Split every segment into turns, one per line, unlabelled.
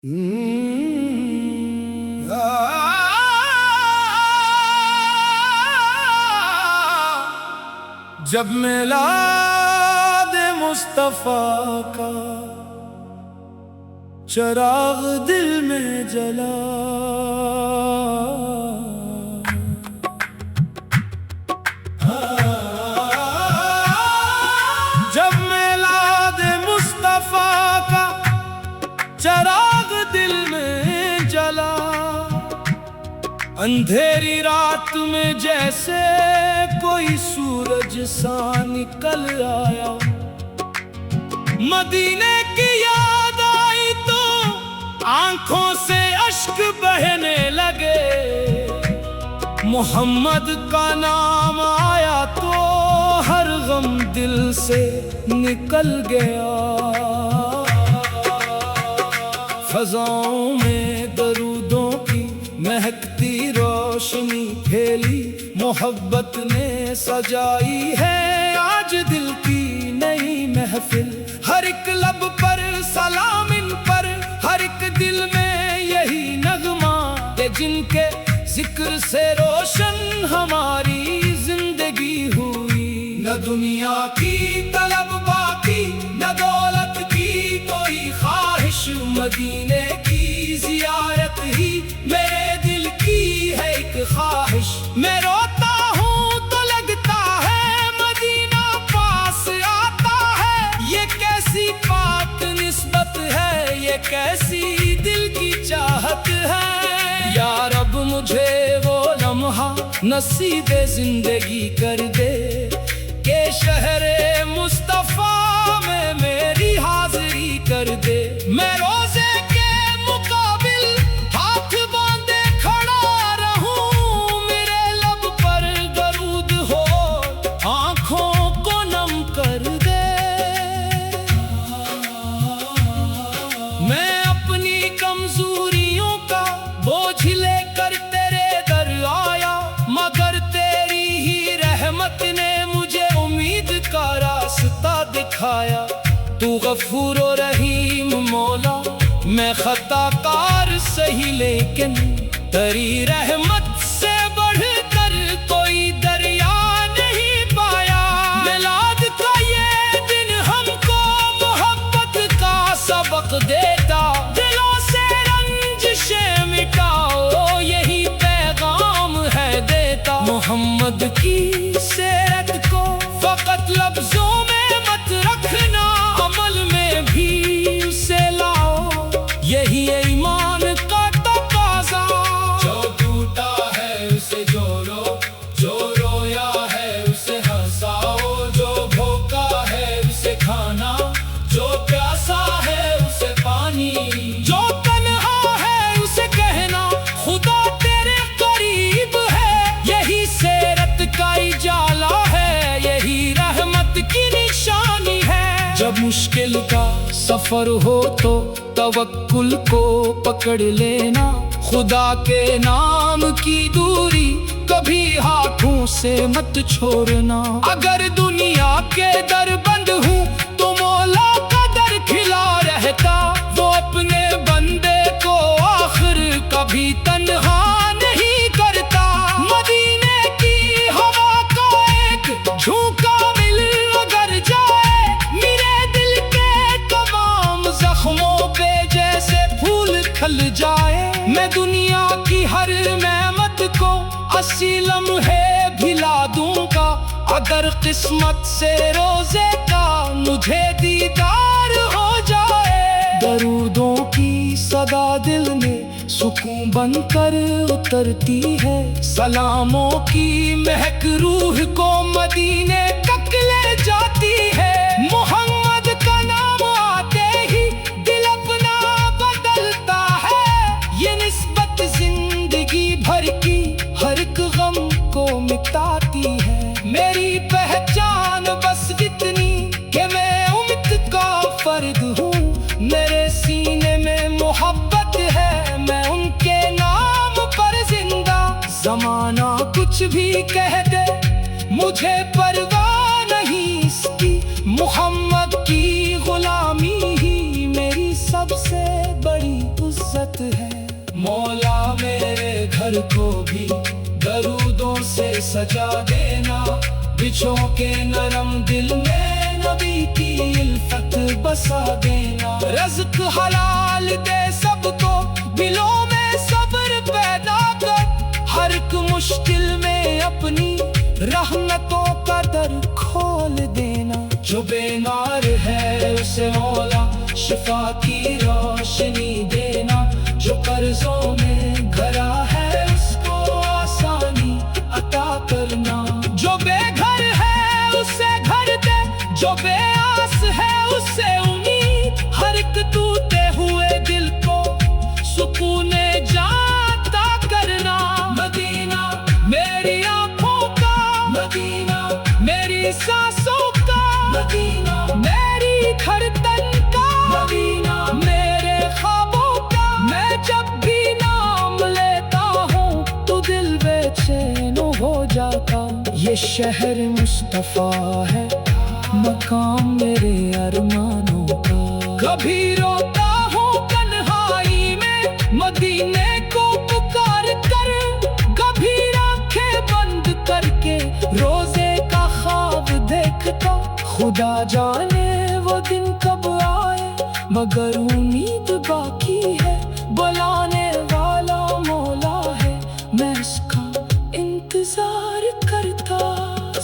जब मिलाद मुस्तफा का चराग दिल में जला, जब मिलाद मुस्तफा का चराग दिल में जला, अंधेरी रात में जैसे कोई सूरज सा निकल आया। मदीने की याद आई तो आंखों से अश्क बहने लगे। मोहम्मद का नाम आया तो हर गम दिल से निकल गया। फज़ाओं में दरूदों की महकती रोशनी फैली, मोहब्बत ने सजाई है आज दिल की नई महफिल। हर एक लब पर सलाम इन पर, हर एक दिल में यही नगमा, ये जिनके जिक्र से रोशन हमारी जिंदगी हुई। न दुनिया की तलब बाकी, न दौलत की कोई ख्वाहिश, मदीने की जियारत ही मेरे दिल की है एक ख्वाहिश। मैं रोता हूँ तो लगता है मदीना पास आता है। ये कैसी पाक निस्बत है, ये कैसी दिल की चाहत है। या रब मुझे वो लम्हा नसीबे जिंदगी कर दे के शहरे मुस्तफा में मेरी हाजिरी कर दे। मैं रोजे के मुकाबिल हाथ बांधे खड़ा रहूं, मेरे लब पर दरूद हो आंखों को नम कर दे। मैं अपनी कमजोरियों का बोझ लेकर तेरे दर आया, मगर तेरी ही रहमत ने मुझे उम्मीद का रास्ता दिखाया। तू गफूर और रहीम मौला, मैं खताकार सही लेकिन तेरी रहमत से बढ़कर कोई दरिया नहीं पाया। मिलाद का ये दिन हमको मोहब्बत का सबक देता, दिलों से रंजिशें मिटाओ यही पैगाम है देता। मोहम्मद की सीरत को फकत लफ्जों में मत रखना, अमल में भी उसे लाओ यही है ईमान का तकाज़ा। जो टूटा है उसे जोड़ो, जो रोया है उसे हंसाओ, जो भूखा है उसे खाना, जो प्यासा है उसे पानी, जो तन्हा है उसे कहना खुदा तेरे करीब है। यही सीरत का इजाला है, यही रहमत की निशानी है। जब मुश्किल का सफर हो तो तवक्कुल को पकड़ लेना, खुदा के नाम की दूरी कभी हाथों से मत छोड़ना। अगर दुनिया के दर बंद हूँ तो मौला का दर खिला रहता, वो अपने बंदे को आखिर कभी तन्हा नहीं करता। मदीने की हवा का एक झोंका मिल अगर जाए, मेरे दिल के तमाम जख्मों पे जैसे फूल खिल जाए। मैं दुनिया की हर नेमत को 80 लम्हे भिला दूंगा, अगर किस्मत से रोजे का मुझे दीदार हो जाए। दरूदों की सदा दिल में सुकून बनकर उतरती है, सलामों की महक रूह को मदीने तक ले जाती है। मोहम्मद का नाम आते ही दिल अपना बदलता है, ये निस्बत जिंदगी भर की हर एक गम को मिटाती है। मेरी पहचान बस इतनी कि मैं उम्मीद का फर्द हूँ, मेरे सीने में मोहब्बत है, मैं उनके नाम पर जिंदा। जमाना कुछ भी कह दे मुझे परवाह नहीं इसकी, मोहम्मद की गुलामी ही मेरी सबसे बड़ी मौला मेरे घर को भी दरूदों से सजा देना, बिछो के नरम दिल में नबी की इल्फत बसा देना। रज़्क हलाल दे सबको, दिलों में सब्र पैदा कर, हर एक मुश्किल में अपनी रहमतों का दर खोल देना। जो बीमार है उसे मौला शिफा की रोशनी देना, जो कर्जों में घरा है उसको आसानी अता करना। जो बेघर है उसे घर दे, जो बेआस है उसे उम्मीद, हर एक टूटे हुए दिल को सुकून जाता करना। मदीना मेरी आंखों का, मदीना मेरी सांसों का, मदीना मेरी धड़कन का, मदीना मेरे ख्वाबों का। मैं जब भी नाम लेता हूँ तो दिल बेचैन हो जाता। ये शहर मुस्तफा है, मकाम मेरे अरमानों का। कभी रोता हूँ तन्हाई में मदीने को पुकार कर, कभी आंखें बंद करके रोजे का ख्वाब देखता। खुदा जाने वो दिन कब आए, मगर उम्मीद बाकी है। बुलाने वाला मौला है, मैं इसका इंतजार करता।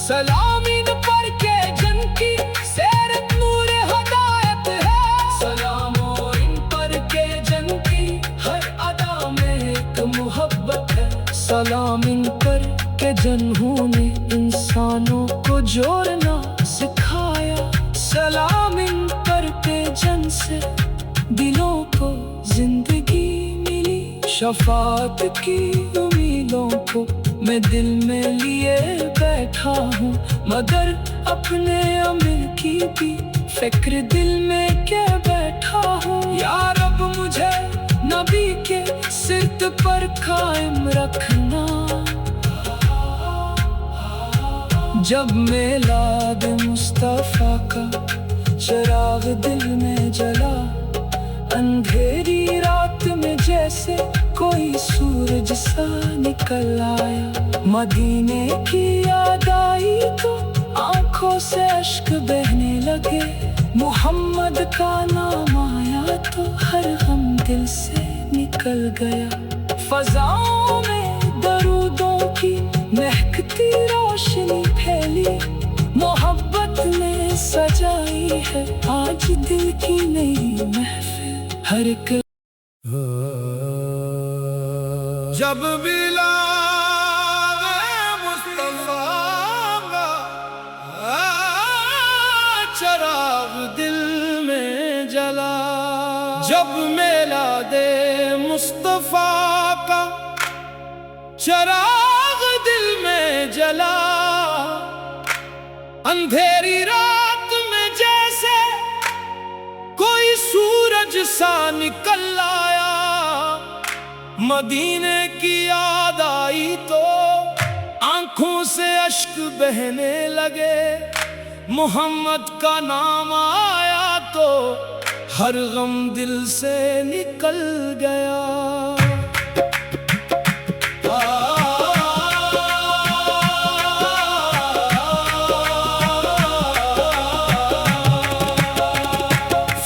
सलाम इन पर के जन की सेरत नूर हदायत है, सलाम इन पर के जन की हर अदा में एक मोहब्बत है। सलाम इन पर के जनों ने इंसानों को जोड़ना सिखाया, सलाम इन पर के जन से दिलों को जिंदगी मिली। शफाअत की उम्मीदों को मैं दिल में लिए बैठा हूँ, मगर अपने अमीर की भी फिक्र दिल में के बैठा हूँ। या रब मुझे नबी के सिरत पर कायम रखना। जब मिलाद मुस्तफा का चिराग दिल में जला, अंधेरी रात में जैसे कोई सूरज सा निकल आया। मदीने की याद आई तो आंखों से अश्क बहने लगे, मोहम्मद का नाम आया तो हर गम दिल से निकल गया। फजाओं में दरूदों की महकती रोशनी फैली, मोहब्बत ने सजाई है आज दिल की नई महफिल। हर एक जब मिला मुस्तफा का चिराग दिल में जला, जब मिला दे मुस्तफा का चिराग दिल में जला। अंधेरी रात में जैसे कोई सूरज सा निकल आया, मदीने की याद आई तो आंखों से अश्क बहने लगे, मोहम्मद का नाम आया तो हर गम दिल से निकल गया।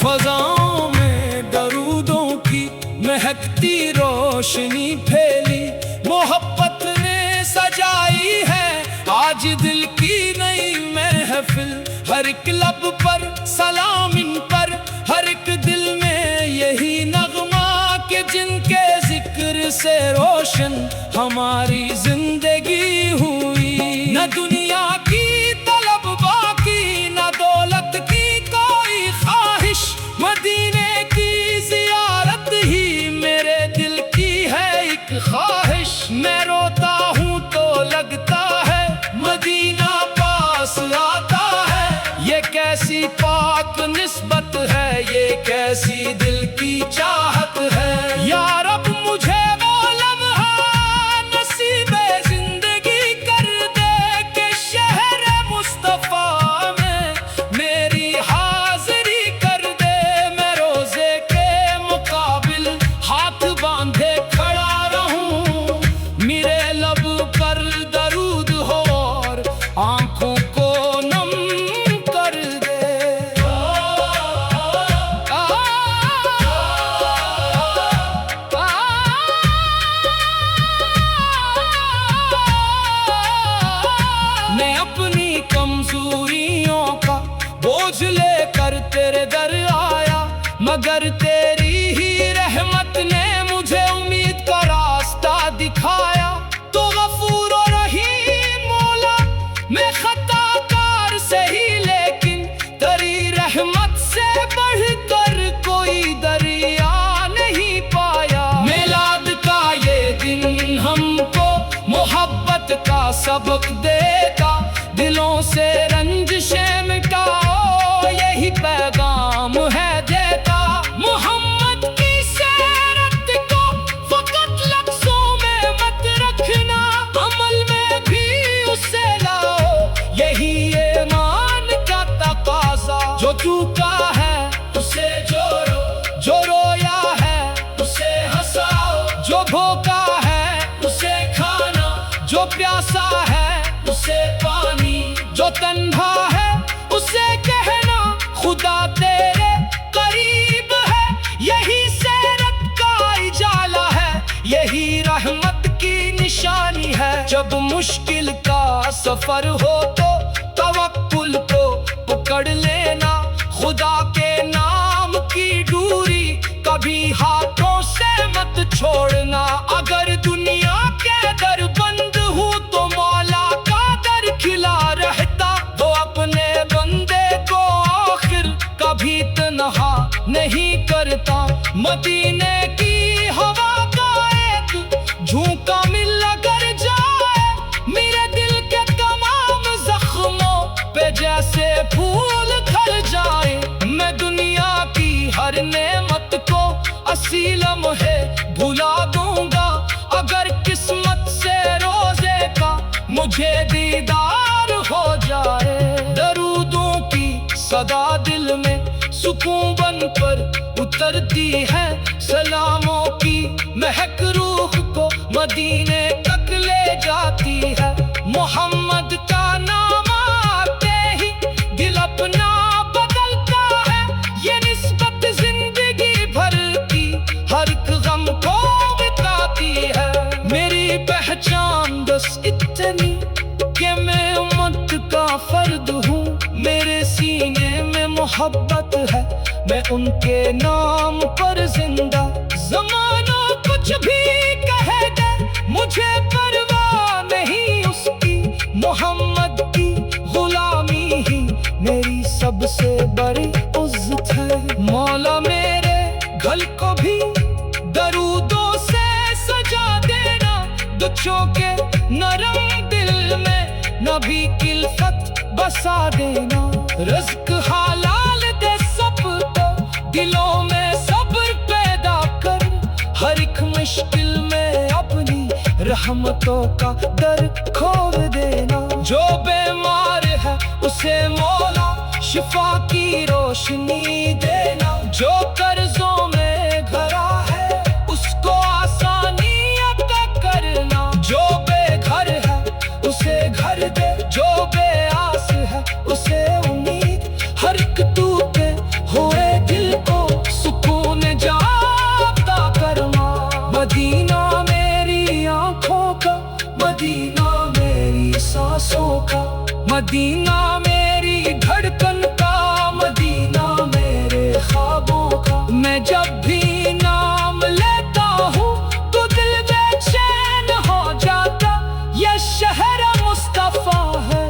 फजाओं में दरूदों की महकती रोशनी फैली, मोहब्बत ने सजाई है आज दिल की नई महफिल। हर एक लब पर सलाम इन पर, हर एक दिल में यही नगमा के जिनके जिक्र से रोशन हमारी जिंदगी हुई। न दुनिया की तलब बाकी, न दौलत की कोई ख्वाहिश, मदीने की जियारत ही मेरे दिल की है एक ख्वाहिश। मैं रोता हूँ तो लगता है मदीना पास आता है, ये कैसी पाक निस्बत है, ये कैसी दिल की चाहत है। या रब मुझे वो लम्हा नसीबे जिंदगी कर दे कि शहर मुस्तफा में मेरी हाजिरी कर दे। मैं रोजे के मुकाबिल हाथ बांधे खड़ा सबक देगा, दिलों से रंजिशें मिटाओ, यही पैगाम है देता। मोहम्मद की सीरत को फकत लफ्ज़ों में मत रखना, अमल में भी उसे लाओ, यही ईमान का तकाज़ा। जो चूका है उसे जोड़ो, जो रोया है उसे हंसाओ, जो भूखा है उसे खाना, जो प्यासा है उसे पानी, जो तन्हा है उसे कहना खुदा तेरे करीब है। यही सीरत का इजाला है, यही रहमत की निशानी है। जब मुश्किल का सफर हो तो तवक्कुल को पकड़ लेना, खुदा के नाम की डोरी कभी हाथों से मत छोड़ना। अगर दुनिया के दर बंद हो तो मौला का दर खुला रहता, वो अपने बंदे को आखिर कभी तन्हा नहीं करता। मदीने की हवा का एक झोंका मिल अगर जाए, मेरे दिल के तमाम जख्मों पे जैसे फूल खिल जाए। मैं दुनिया की हर नेमत को असील लम्हे भुला दूंगा, अगर किस्मत से रोजे का मुझे दीदार हो जाए। दरूदों की सदा दिल में सुकून बन पर उतरती है, सलामों की महक रूह को मदीने तक ले जाती है। मोहम्मद का नाम आते ही दिल अपना बदलता है, ये निस्बत जिंदगी भर की हर एक गम को मिटाती है। मेरी पहचान बस इतनी कि मैं उम्मत का फर्द हूँ, मेरे सीने में मोहब्बत है, मैं उनके नाम पर जिंदा। ज़माना कुछ भी कहे दे, मुझे परवाह नहीं उसकी, मोहम्मद की गुलामी ही मेरी सबसे बड़ी इज्जत है। मौला मेरे घर को भी दरूदों से सजा देना, दुचों के नरम दिल में नबी किल्फत बसा देना। रिज़्क हलाल दे सबको, दिलों में सब्र पैदा कर, हर एक मुश्किल में अपनी रहमतों का दर खोल देना। जो बीमार है उसे मौला शिफा की रोशनी देना, जो कर्जों में घरा है उसको आसानी अता करना। जो बेघर है उसे घर दे, जो बेआस है उसे उम्मीद, हर एक टूटे हुए दिल को सुकून जाता करना। मदीना मेरी आंखों का, मदीना मेरी सांसों का, मदीना मेरी धड़कन का, मदीना मेरे ख्वाबों का। मैं जब भी नाम लेता हूँ तो दिल बेचैन हो जाता, यह शहर मुस्तफा है,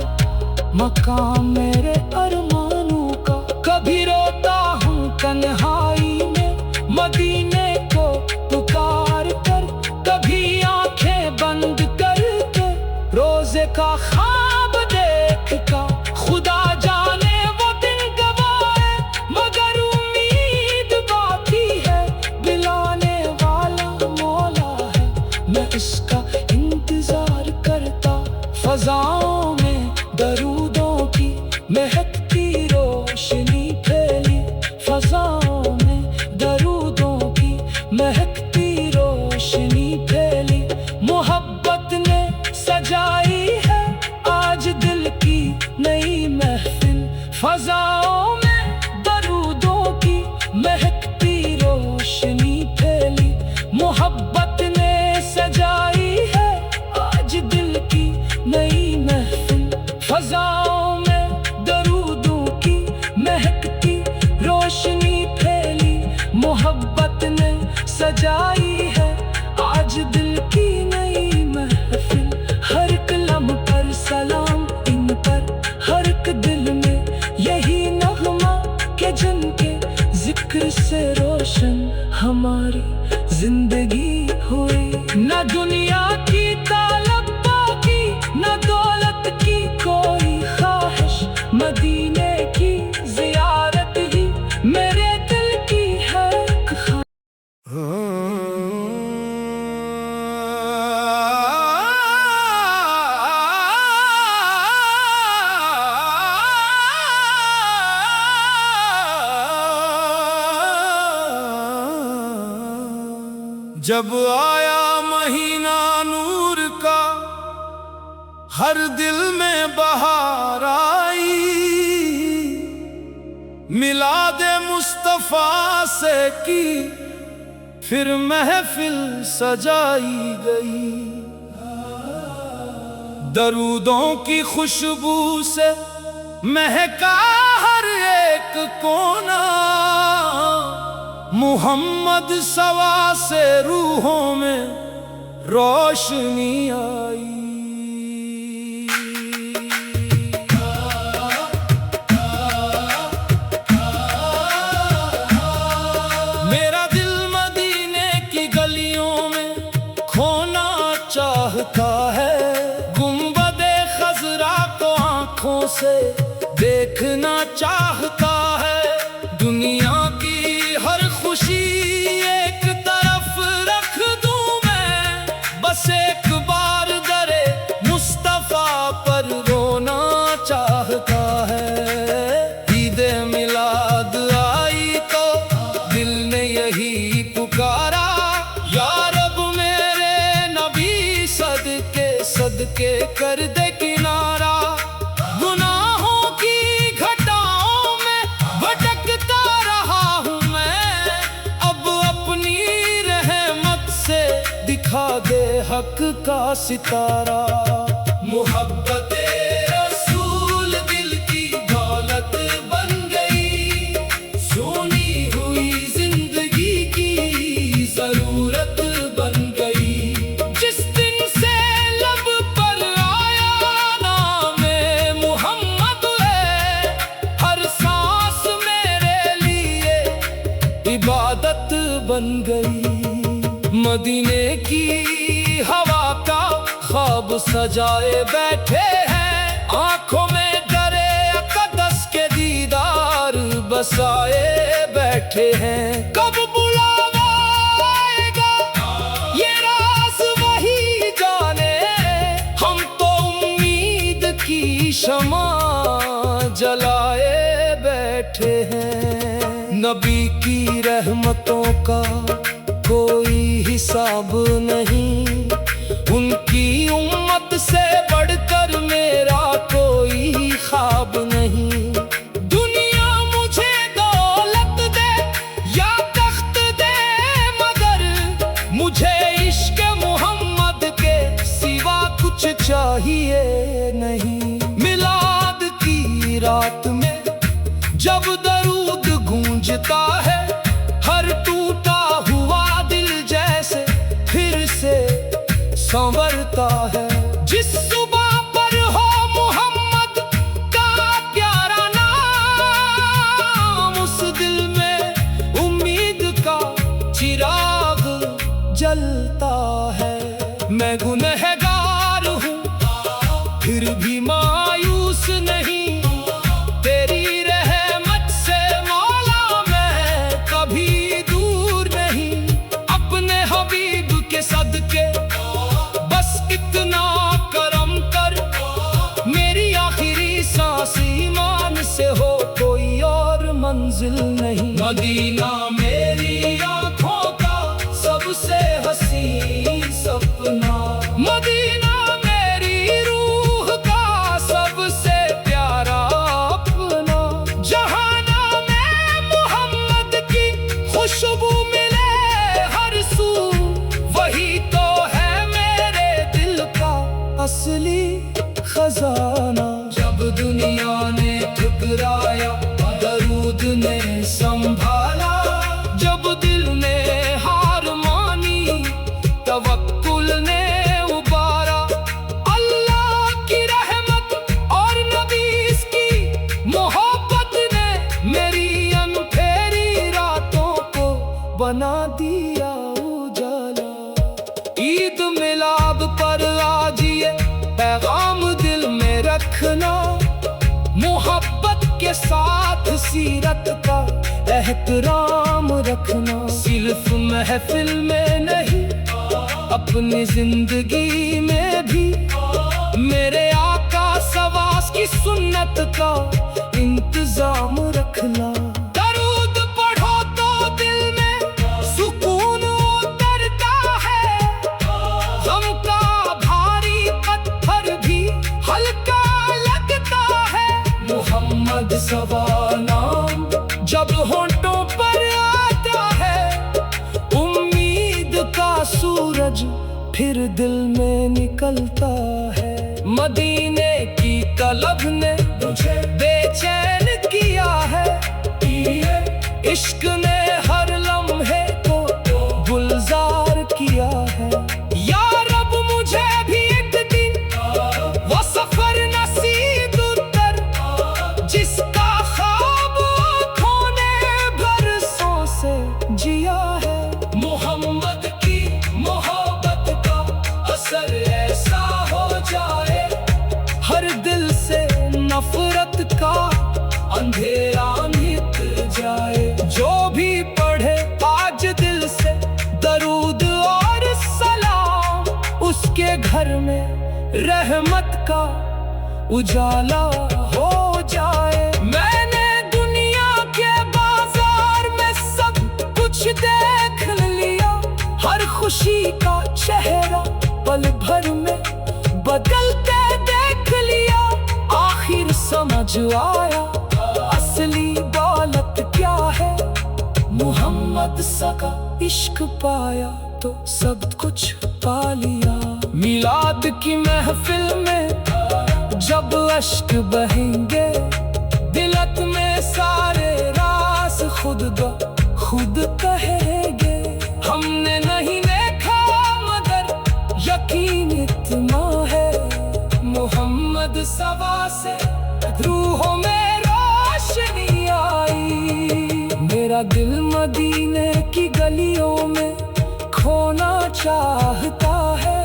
मकाम मेरे अरमानों का। कभी रोता हूँ तन्हाई में मदीने को पुकार कर, कभी आंखें बंद करके रोजे का ख्वाब देख कर। खुदा जाने वो दिन गवाए, मगर उम्मीद बाकी है, दिलाने वाला मौला है, मैं इसका इंतजार करता। फजाओं में दरूदों की महकती रोशनी फैली, फजाओं में दरूदों की महकती रोशनी फैली। मोहब्बत ने सजाई है आज दिल की नई महफिल, फजाओं में दरूदों की महकती रोशनी फैली। मोहब्बत ने सजाई है आज दिल की नई महफिल, फजाओं में दरूदों की महकती रोशनी फैली। मोहब्बत ने सजाई है आज दिल की नई महफिल, हर कलम पर सलाम इन पर, हर एक दिल में यही नगमा के जिनके जिक्र से रोशन हमारी जिंदगी हुई। न दुनिया की तालब बाकी, न दो जब आया महीना नूर का, हर दिल में बहार आई। मिलादे मुस्तफा से की फिर महफिल सजाई गई। दरूदों की खुशबू से महका हर एक कोना। मुहम्मद सवा से रूहों में रोशनी आई। मेरा दिल मदीने की गलियों में खोना चाहता है। गुंबदे खजरा को आंखों से देखना चाहता है। दुनिया की हर खुशी एक तरफ रख दूं मैं, बस एक बार दरे मुस्तफा पर रोना चाहता है। ईदे मिलाद आई तो दिल ने यही पुकारा, या रब मेरे नबी सदके सदके कर दे किनारा। दिखा दे हक का सितारा। मोहब्बते रसूल दिल की दौलत बन गई। सोनी हुई जिंदगी की जरूरत बन गई। जिस दिन से लब पर आया नामे मोहम्मद है, हर सांस मेरे लिए इबादत बन गई। मदीने की हवा का ख्वाब सजाए बैठे हैं। आंखों में दरे अक़दस के दीदार बसाए बैठे हैं। कब बुलावा आएगा ये राज वही जाने। हम तो उम्मीद की शमा जलाए बैठे हैं। नबी की रहमतों का कोई हिसाब नहीं। उनकी उम्मत से बढ़कर मेरा कोई ख्वाब नहीं। दुनिया मुझे दौलत दे या तख्त दे, मगर मुझे इश्क मोहम्मद के सिवा कुछ चाहिए नहीं। मिलाद की रात में जब दरूद गूंजता है, हर टूटा हुआ दिल जैसे फिर से संवरता है। जिस सुबह पर हो मोहम्मद का प्यारा नाम, उस दिल में उम्मीद का चिराग जलता है। मैं गुनहगार हूँ फिर भी मायूस नहीं। तेरी रहमत से मौला मैं कभी दूर नहीं। अपने हबीब के सदके बस इतना करम कर, मेरी आखिरी सांस ईमान से हो, कोई और मंजिल नहीं। मदीना मेरी आंखों का सबसे हसीन सपना। मदीना मेरी रूह का सबसे प्यारा अपना। जहाँ नाम मोहम्मद की खुशबू मिले हर सू, वही तो है मेरे दिल का असली खजाना। जब दुनिया ने ठुकराया दरूद ने संभाला। जब दिल ने हार मानी तवक्कुल ने उबारा। अल्लाह की रहमत और नबी की मोहब्बत ने मेरी अनफेरी रातों को बना दिया उजाला। ईद मिलाद पर आज ये पैगाम दिल में रखना। मोहब्बत के साथ सीरत का एहतराम रखना। सिर्फ महफिल में नहीं, अपनी जिंदगी में भी मेरे आका सवास की सुन्नत का इंतजाम रखना। दरूद पढ़ो तो दिल में सुकून उतरता आज फिर दिल में निकलता है। मदीने की तलब ने मुझे बेचैन किया है, इश्क ने हर लम्हे को गुलजार किया है। या रब मुझे भी एक दिन वो सफर नसीब कर, जिसका ख्वाब आँखों ने बरसों से जिया है। मोहम्मद की मोहब्बत का असर ऐसा हो जाए, हर दिल से नफरत का अंधेरा मिट जाए। जो भी पढ़े आज दिल से दरूद और सलाम, उसके घर में रहमत का उजाला हो जाए। मैंने दुनिया के बाजार में सब कुछ देख लिया, हर खुशी का चेहरा पल भर में बदलते देख लिया। आखिर समझ आया असली दौलत क्या है, मोहम्मद सा का इश्क पाया तो सब कुछ पा लिया। मिलाद की महफिल में जब अश्क बहेंगे, दिलत में सारे राज खुद ब खुद कहेंगे। हमने नहीं देखा मगर यकीन इतना है, मोहम्मद सवा से रूहों में रोशनी आई। मेरा दिल मदीने की गलियों में खोना चाहता है,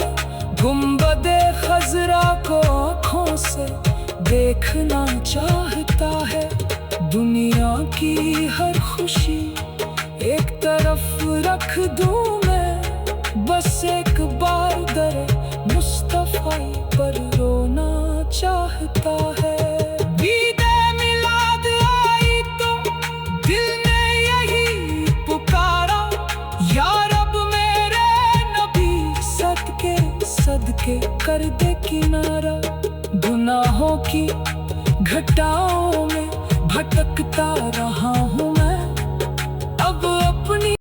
गुंबदे खजरा को आँखों से देखना चाहता है। दुनिया की हर खुशी एक तरफ रख दूं मैं, बस एक बार दर मुस्तफा पर रोना चाहता है। ईदे मिलाद आई तो दिल ने यही पुकारा, या रब मेरे नबी सदके सदके कर दे किनारा। गुनाहों की घटाओं में भटकता रहा हूँ मैं, अब अपनी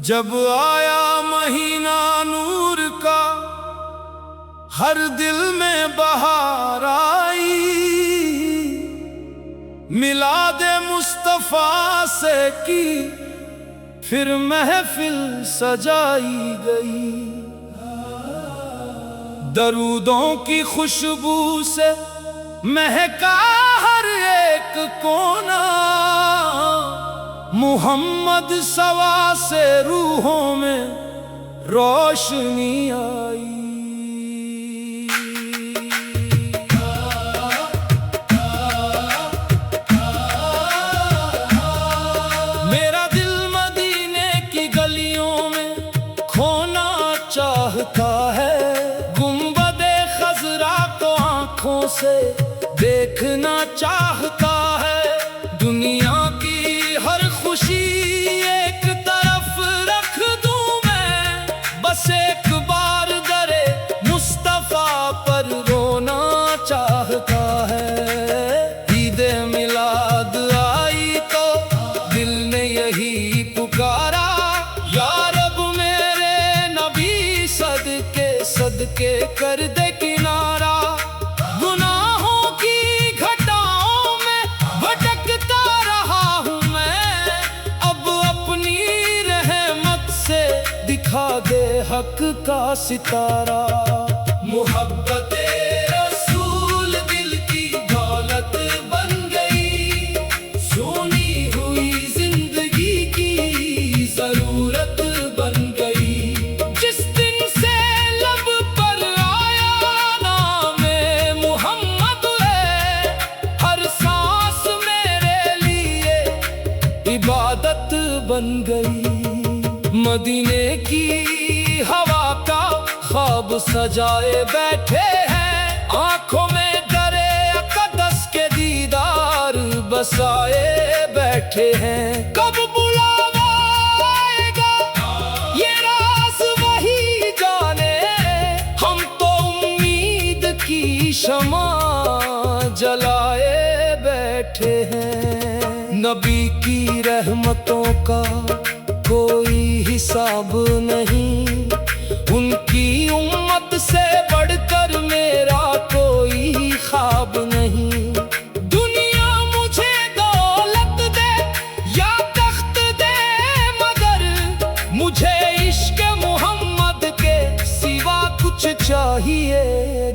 जब आया महीना नूर का, हर दिल में बहार आई। मिलादे मुस्तफा से की फिर महफिल सजाई गई। दरूदों की खुशबू से महका हर एक कोना, मुहम्मद सवा से रूहों में रोशनी आई। मेरा दिल मदीने की गलियों में खोना चाहता है, गुंबदे खजरा को आँखों से देखना चाहता है। दुनिया की हर खुशी एक तरफ रख दूं मैं, बस एक बार दरे मुस्तफा पर रोना चाहता है। ईदे मिलाद आई तो दिल ने यही पुकारा, या रब मेरे नबी सदके सदके कर दे किनारा। गुनाहों की घटाओं में भटकता रहा हूँ मैं, अब अपनी रहमत से दिखा दे हक का सितारा। मोहब्बते रसूल दिल की दौलत बन गई, सोनी हुई जिंदगी की जरूरत बन गई। जिस दिन से लब पर आया नामे मोहम्मद है, हर सांस मेरे लिए इबादत बन गई। मदीने की हवा का ख्वाब सजाए बैठे हैं, आंखों में दरे अक़दस के दीदार बसाए बैठे हैं। कब बुलावा आएगा ये राज़ शमा जलाए बैठे हैं। नबी की रहमतों का कोई हिसाब नहीं, उनकी उम्मत से बढ़कर मेरा कोई ख्वाब नहीं। दुनिया मुझे दौलत दे या तख्त दे, मगर मुझे इश्क मोहम्मद के सिवा कुछ चाहिए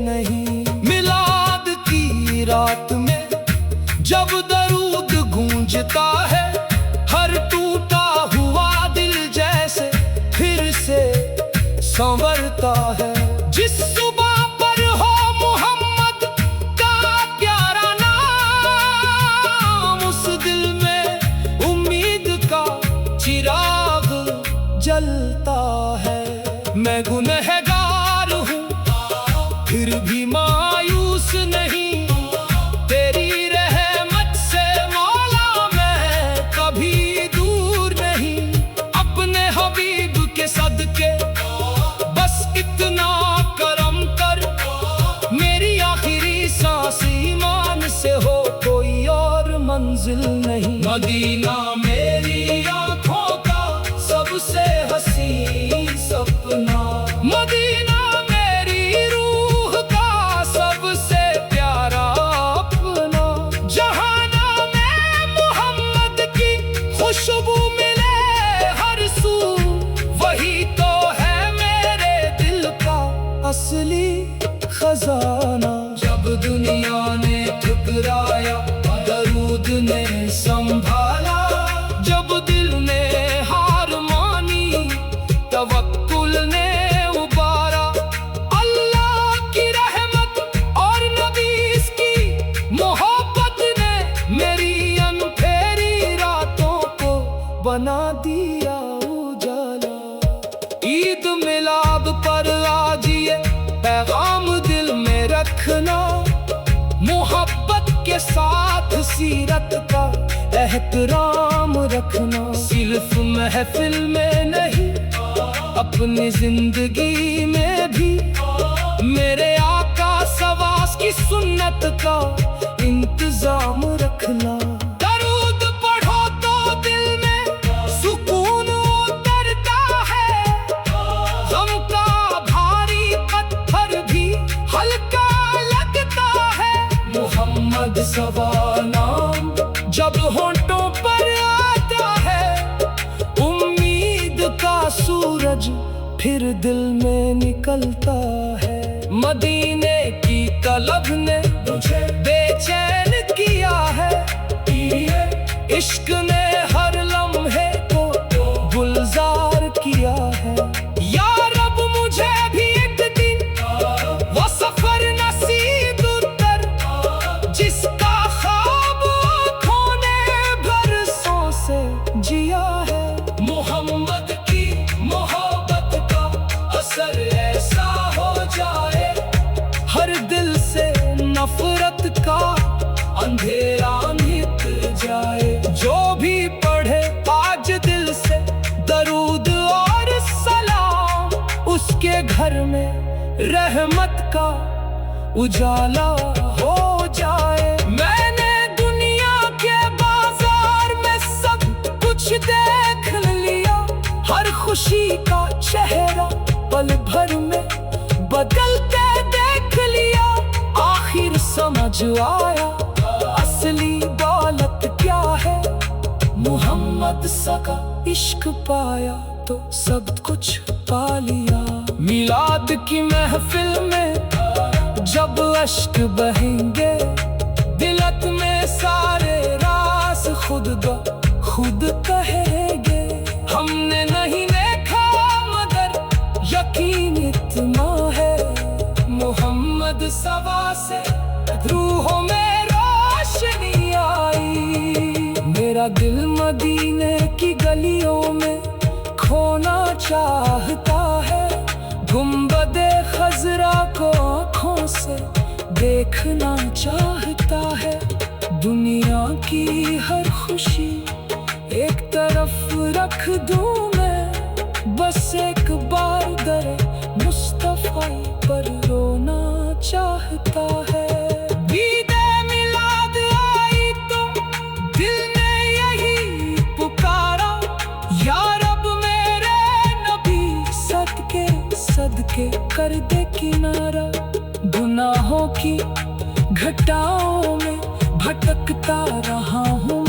नहीं। मिलाद की रात में जब दरूद गूंजता है, हर टूटा हुआ दिल जैसे फिर से संवरता है। जिस सुबह पर हो मोहम्मद का प्यारा नाम, उस दिल में उम्मीद का चिराग जलता है। मैं गुनहगार हूँ फिर भी मायूस नहीं, तेरी रहमत से मौला मैं कभी दूर नहीं। अपने हबीब के सदके बस इतना करम कर, मेरी आखिरी सांस ईमान से हो, कोई और मंजिल नहीं। मदीना मेरी आंखों का सबसे हसीन सपना, मदीना मेरी रूह का सबसे प्यारा अपना। जहाना में मोहम्मद की खुशबू मिले हर सू, वही तो है मेरे दिल का असली खजाना। जब दुनिया ने ठुकराया, दरूद ने संभाला, जब दिल ने हार मानी, तवक्कुल ने उबारा। अल्लाह की रहमत और नबी की मोहब्बत ने मेरी अनफेरी रातों को बना दिया उजाला। ईद मिलाद पर आज ये पैगाम दिल में रखना, मोहब्बत के साथ सीरत का एहतराम रखना। सिर्फ महफिल में नहीं, अपनी जिंदगी में भी मेरे आका सवास की सुन्नत का इंतजाम रखना। दरूद पढ़ो तो दिल में सुकून उतरता है, गम का भारी पत्थर भी हल्का लगता है। मोहम्मद सवा नाम जब होंठों पर आता है, उम्मीद का सूरज फिर दिल में निकलता है। मदीने की तलब ने मुझे बेचैन किया है, इश्क ने हर लम्हे को गुलजार किया है। या रब मुझे भी एक दिन वो सफर नसीब कर, जिसका ख्वाब आँखों ने बरसों से जिया है। मोहम्मद की मोहब्बत का असर ऐसा हो जाए, हर दिल से नफरत का अंधेरा मिट जाए। जो भी पढ़े आज दिल से दरूद और सलाम, उसके घर में रहमत का उजाला हो जाए। मैंने दुनिया के बाजार में सब कुछ देख लिया, हर खुशी का चेहरा पल भर में बदलते देख लिया। आखिर समझ आया असली दौलत क्या है, मोहम्मद सा का इश्क पाया तो सब कुछ पा लिया। मिलाद की महफिल में जब अश्क बहेंगे, दिलत में सारे राज खुद ब खुद कहेंगे। हमने नहीं देखा मगर यकीन इतना है, मोहम्मद सवा से रूहों में रोशनी आई। मेरा दिल मदीने की गलियों में खोना चाहता है, गुंबदे खजरा को आँखों से देखना चाहता है। दुनिया की हर खुशी एक तरफ रख दूं मैं, बस एक बार दर मुस्तफा पर रोना चाहता है। कर दे किनारा। गुनाहों की घटाओं में भटकता रहा हूँ